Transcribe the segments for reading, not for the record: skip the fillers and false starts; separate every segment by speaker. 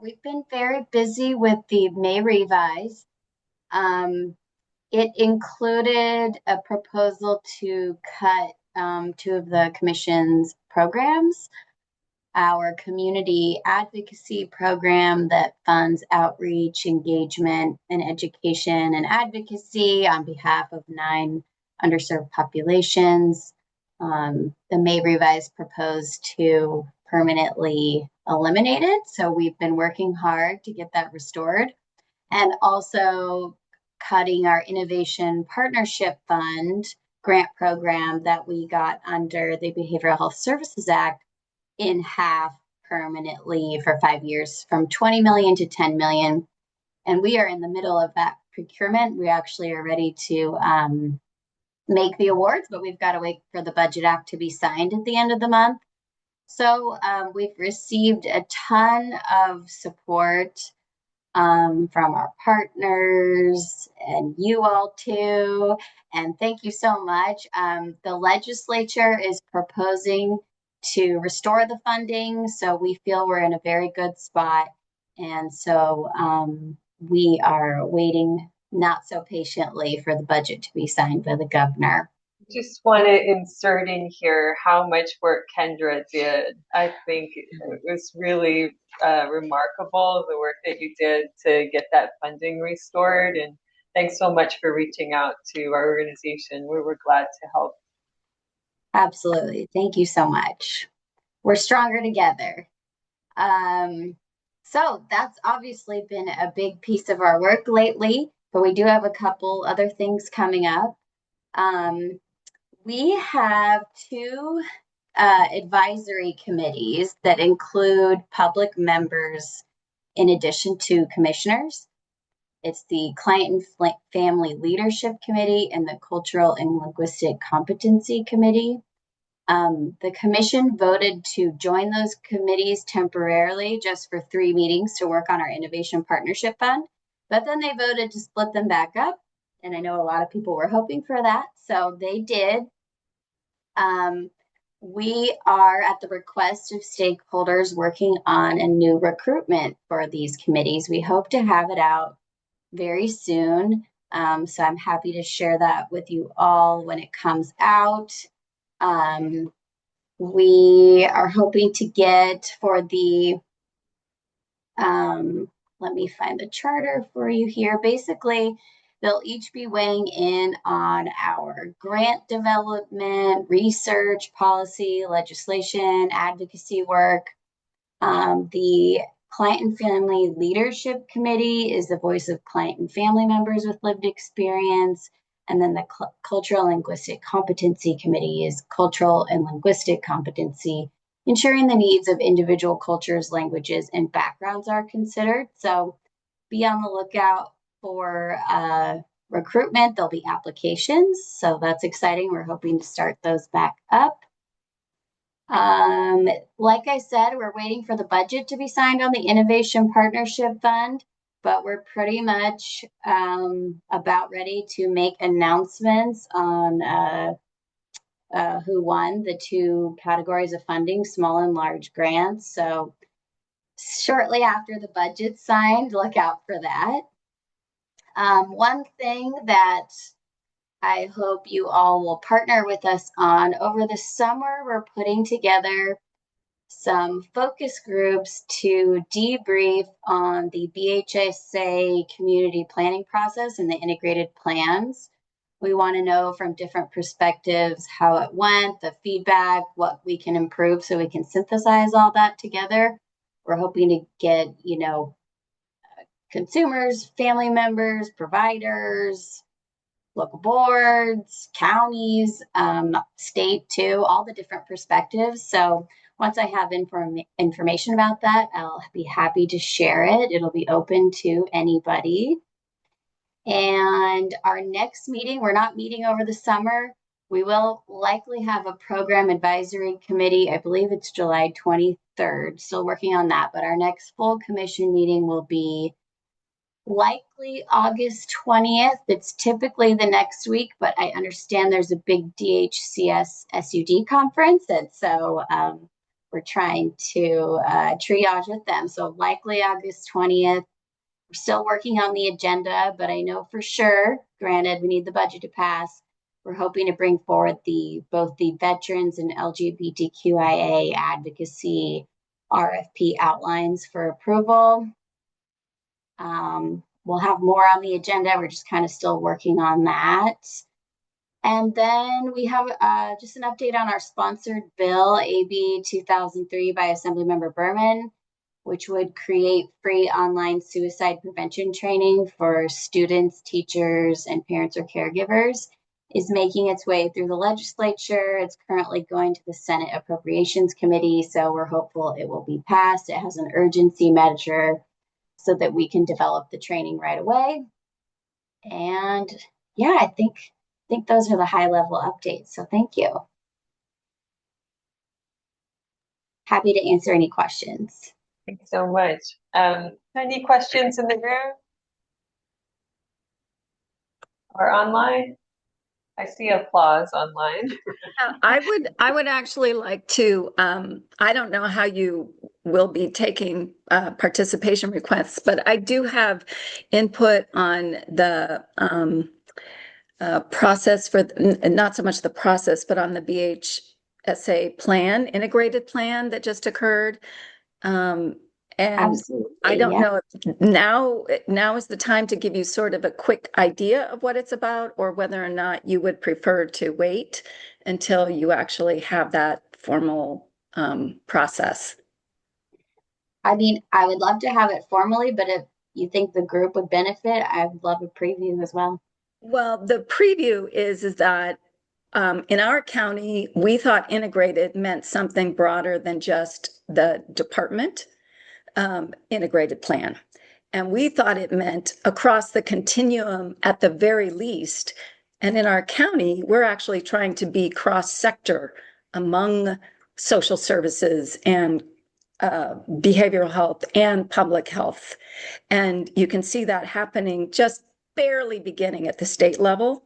Speaker 1: We've been very busy with the May revise. Um, it included a proposal to cut two of the commission's programs. Our community advocacy program that funds outreach, engagement, and education and advocacy on behalf of 9 underserved populations. The May revise proposed to permanently eliminate it. So we've been working hard to get that restored, and also cutting our Innovation Partnership Fund grant program that we got under the Behavioral Health Services Act in half permanently for 5 years, from 20 million to 10 million. And we are in the middle of that procurement. We actually are ready to make the awards, but we've got to wait for the Budget Act to be signed at the end of the month. So we've received a ton of support from our partners and you all too. And thank you so much. The legislature is proposing to restore the funding, so we feel we're in a very good spot. And so we are waiting not so patiently for the budget to be signed by the governor.
Speaker 2: Just want to insert in here how much work Kendra did. I think it was really remarkable, the work that you did to get that funding restored. And thanks so much for reaching out to our organization. We were glad to help.
Speaker 1: Absolutely. Thank you so much. We're stronger together. So that's obviously been a big piece of our work lately, but we do have a couple other things coming up. We have 2 advisory committees that include public members in addition to commissioners. It's the Client and Family Leadership Committee and the Cultural and Linguistic Competency Committee. The commission voted to join those committees temporarily just for 3 meetings to work on our Innovation Partnership Fund, but then they voted to split them back up. And I know a lot of people were hoping for that, so they did. We are, at the request of stakeholders, working on a new recruitment for these committees. We hope to have it out very soon. So I'm happy to share that with you all when it comes out. We are hoping to get for the, let me find the charter for you here. Basically, they'll each be weighing in on our grant development, research, policy, legislation, advocacy work. The Client and Family Leadership Committee is the voice of client and family members with lived experience. And then the Cultural and Linguistic Competency Committee is cultural and linguistic competency, ensuring the needs of individual cultures, languages, and backgrounds are considered. So be on the lookout for recruitment. There'll be applications, so that's exciting. We're hoping to start those back up. Like I said, we're waiting for the budget to be signed on the Innovation Partnership Fund, but we're pretty much about ready to make announcements on who won the 2 categories of funding, small and large grants. So shortly after the budget's signed, look out for that. One thing that I hope you all will partner with us on over the summer, we're putting together some focus groups to debrief on the BHSA community planning process and the integrated plans. We want to know from different perspectives how it went, the feedback, what we can improve so we can synthesize all that together. We're hoping to get, consumers, family members, providers, local boards, counties, state too, all the different perspectives. So once I have information about that, I'll be happy to share it. It'll be open to anybody. And our next meeting, we're not meeting over the summer. We will likely have a program advisory committee. I believe it's July 23rd. Still working on that, but our next full commission meeting will be likely August 20th. It's typically the next week, but I understand there's a big DHCS SUD conference. And so we're trying to triage with them. So likely August 20th. We're still working on the agenda, but I know for sure, granted, we need the budget to pass. We're hoping to bring forward both the veterans and LGBTQIA advocacy RFP outlines for approval. We'll have more on the agenda. We're just kind of still working on that. And then we have just an update on our sponsored bill, AB 2003 by Assemblymember Berman, which would create free online suicide prevention training for students, teachers, and parents or caregivers, is making its way through the legislature. It's currently going to the Senate Appropriations Committee, so we're hopeful it will be passed. It has an urgency measure so that we can develop the training right away. And yeah, I think those are the high level updates. So thank you. Happy to answer any questions.
Speaker 2: Thanks so much. Any questions in the room or online? I see applause online.
Speaker 3: I would actually like to, I don't know how you will be taking participation requests, but I do have input on the process for, not so much the process, but on the BHSA plan, integrated plan that just occurred. And
Speaker 1: Absolutely,
Speaker 3: I don't
Speaker 1: yeah.
Speaker 3: know if now is the time to give you sort of a quick idea of what it's about, or whether or not you would prefer to wait until you actually have that formal process.
Speaker 1: I mean, I would love to have it formally, but if you think the group would benefit, I'd love a preview as well.
Speaker 3: Well, the preview is that in our county, we thought integrated meant something broader than just the department integrated plan. And we thought it meant across the continuum at the very least. And in our county, we're actually trying to be cross-sector among social services and behavioral health and public health. And you can see that happening just barely beginning at the state level.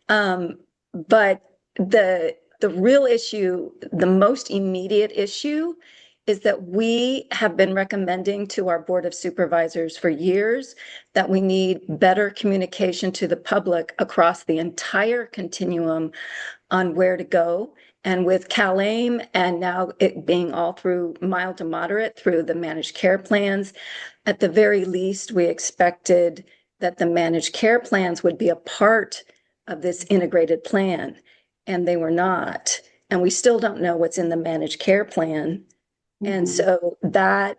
Speaker 3: But the real issue, the most immediate issue, is that we have been recommending to our Board of Supervisors for years that we need better communication to the public across the entire continuum on where to go. And with CALAIM, and now it being all through mild to moderate through the managed care plans, at the very least, we expected that the managed care plans would be a part of this integrated plan, and they were not. And we still don't know what's in the managed care plan. And so that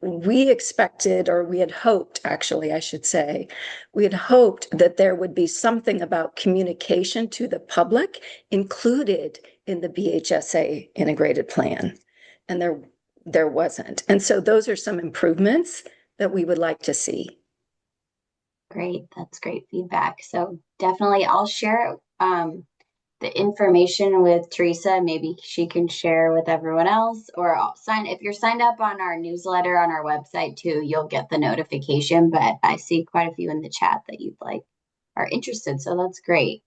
Speaker 3: we expected, or we had hoped, actually, I should say, we had hoped that there would be something about communication to the public included in the BHSA integrated plan. And there wasn't. And so those are some improvements that we would like to see.
Speaker 1: Great. That's great feedback. So definitely I'll share the information with Teresa. Maybe she can share with everyone else, or I'll if you're signed up on our newsletter on our website too, you'll get the notification. But I see quite a few in the chat that are interested. So that's great.